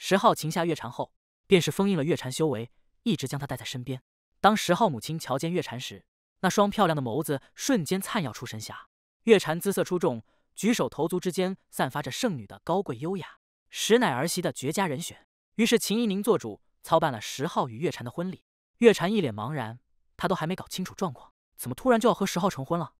石浩擒下月蝉后，便是封印了月蝉修为，一直将她带在身边。当石浩母亲瞧见月蝉时，那双漂亮的眸子瞬间灿耀出神霞。月蝉姿色出众，举手投足之间散发着圣女的高贵优雅，实乃儿媳的绝佳人选。于是秦怡宁做主，操办了石浩与月蝉的婚礼。月蝉一脸茫然，她都还没搞清楚状况，怎么突然就要和石浩成婚了？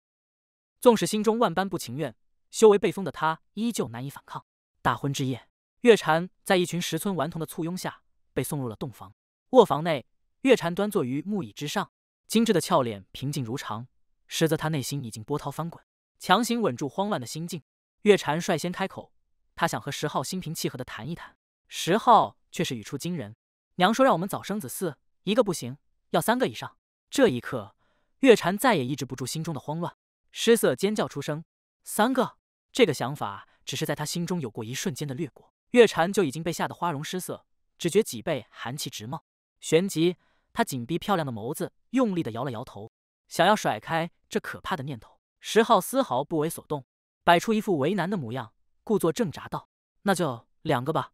纵使心中万般不情愿，修为被封的她依旧难以反抗。大婚之夜，月蝉在一群石村顽童的簇拥下被送入了洞房。卧房内，月蝉端坐于木椅之上，精致的俏脸平静如常，实则她内心已经波涛翻滚，强行稳住慌乱的心境。月蝉率先开口，她想和石浩心平气和地谈一谈。石浩却是语出惊人：“娘说让我们早生子嗣，一个不行，要3个以上。”这一刻，月蝉再也抑制不住心中的慌乱，失色尖叫出声：“3个！”这个想法只是在他心中有过一瞬间的掠过，月蝉就已经被吓得花容失色，只觉脊背寒气直冒。旋即，他紧闭漂亮的眸子，用力地摇了摇头，想要甩开这可怕的念头。石浩丝毫不为所动，摆出一副为难的模样，故作挣扎道：“那就2个吧，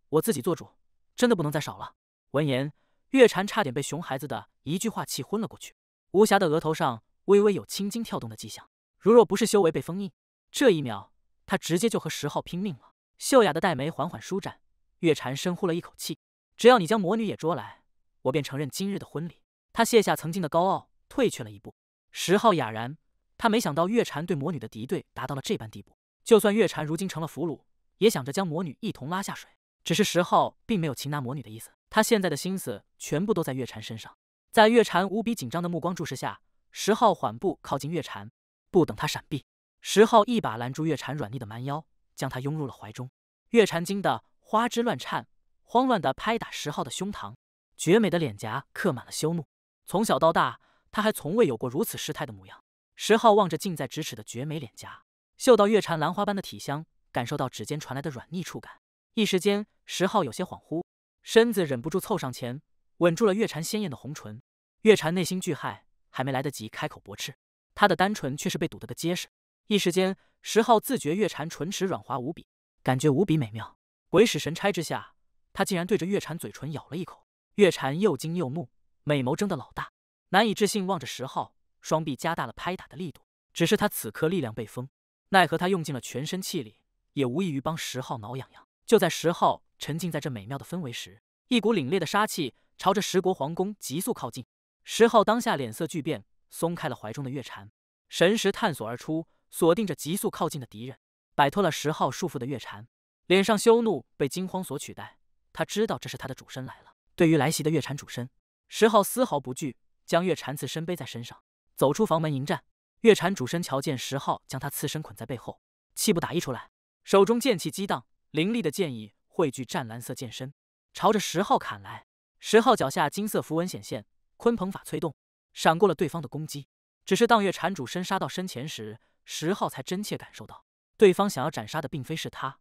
我自己做主，真的不能再少了。”闻言，月蝉差点被熊孩子的一句话气昏了过去。无暇的额头上微微有青筋跳动的迹象，如若不是修为被封印，这一秒他直接就和石浩拼命了。秀雅的黛眉缓缓舒展，月蝉深呼了一口气：“只要你将魔女也捉来，我便承认今日的婚礼。”他卸下曾经的高傲，退却了一步。石浩哑然，他没想到月蝉对魔女的敌对达到了这般地步。就算月蝉如今成了俘虏，也想着将魔女一同拉下水。只是石浩并没有擒拿魔女的意思，他现在的心思全部都在月蝉身上。在月蝉无比紧张的目光注视下，石浩缓步靠近月蝉，不等他闪避，石浩一把拦住月蝉软腻的蛮腰，将她拥入了怀中。月蝉惊得花枝乱颤，慌乱地拍打石浩的胸膛，绝美的脸颊刻满了羞怒。从小到大，他还从未有过如此失态的模样。石浩望着近在咫尺的绝美脸颊，嗅到月蝉兰花般的体香，感受到指尖传来的软腻触感。一时间，石浩有些恍惚，身子忍不住凑上前，吻住了月蝉鲜艳的红唇。月蝉内心惧骇，还没来得及开口驳斥，她的单唇却是被堵得个结实。一时间，石浩自觉月蝉唇齿软滑无比，感觉无比美妙。鬼使神差之下，他竟然对着月蝉嘴唇咬了一口。月蝉又惊又怒，美眸睁得老大，难以置信望着石浩，双臂加大了拍打的力度。只是他此刻力量被封，奈何他用尽了全身气力，也无异于帮石浩挠痒痒。就在石浩沉浸在这美妙的氛围时，一股凛冽的杀气朝着石国皇宫急速靠近。石浩当下脸色巨变，松开了怀中的月蝉，神识探索而出，锁定着急速靠近的敌人。摆脱了石浩束缚的月蝉，脸上羞怒被惊慌所取代。他知道这是他的主身来了。对于来袭的月蝉主身，石浩丝毫不惧，将月蝉刺身背在身上，走出房门迎战。月蝉主身瞧见石浩将他刺身捆在背后，气不打一处来，手中剑气激荡，凌厉的剑意汇聚湛蓝色剑身，朝着石浩砍来。石浩脚下金色符文显现，鲲鹏法催动，闪过了对方的攻击。只是当月蝉主身杀到身前时，石浩才真切感受到，对方想要斩杀的并非是他，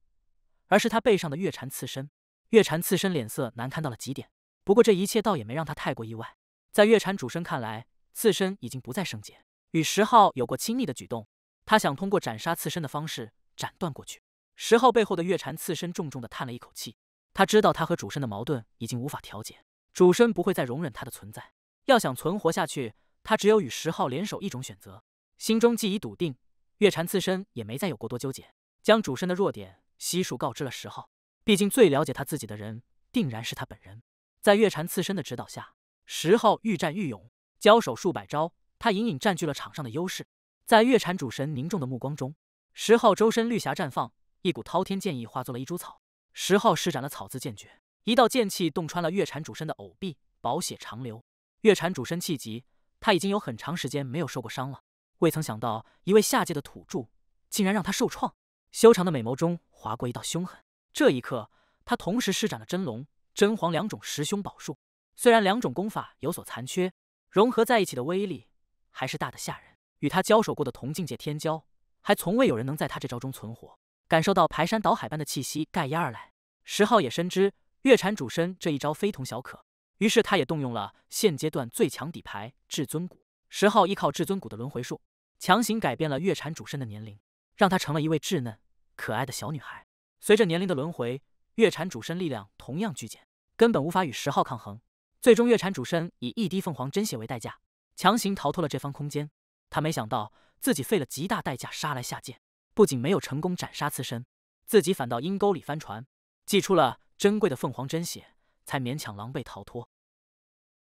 而是他背上的月蝉刺身。月蝉刺身脸色难看到了极点，不过这一切倒也没让他太过意外。在月蝉主身看来，刺身已经不再圣洁，与石浩有过亲密的举动，他想通过斩杀刺身的方式斩断过去。石浩背后的月蝉刺身重重地叹了一口气，他知道他和主身的矛盾已经无法调解，主身不会再容忍他的存在。要想存活下去，他只有与石浩联手一种选择。心中既已笃定，月蝉刺身也没再有过多纠结，将主身的弱点悉数告知了石浩。毕竟最了解他自己的人，定然是他本人。在月蝉刺身的指导下，石浩愈战愈勇，交手数百招，他隐隐占据了场上的优势。在月蝉主神凝重的目光中，石浩周身绿霞绽放，一股滔天剑意化作了一株草。石浩施展了草字剑诀，一道剑气洞穿了月蝉主身的藕臂，宝血长流。月蝉主身气急，他已经有很长时间没有受过伤了，未曾想到一位下界的土著竟然让他受创。修长的美眸中划过一道凶狠。这一刻，他同时施展了真龙、真皇2种十凶宝术。虽然2种功法有所残缺，融合在一起的威力还是大得吓人。与他交手过的同境界天骄，还从未有人能在他这招中存活。感受到排山倒海般的气息盖压而来，石浩也深知月蝉主身这一招非同小可，于是他也动用了现阶段最强底牌至尊骨。石浩依靠至尊骨的轮回术，强行改变了月蝉主身的年龄，让她成了一位稚嫩可爱的小女孩。随着年龄的轮回，月蝉主身力量同样巨减，根本无法与10号抗衡。最终，月蝉主身以1滴凤凰真血为代价，强行逃脱了这方空间。他没想到自己费了极大代价杀来下界，不仅没有成功斩杀刺身，自己反倒阴沟里翻船，祭出了珍贵的凤凰真血，才勉强狼狈逃脱。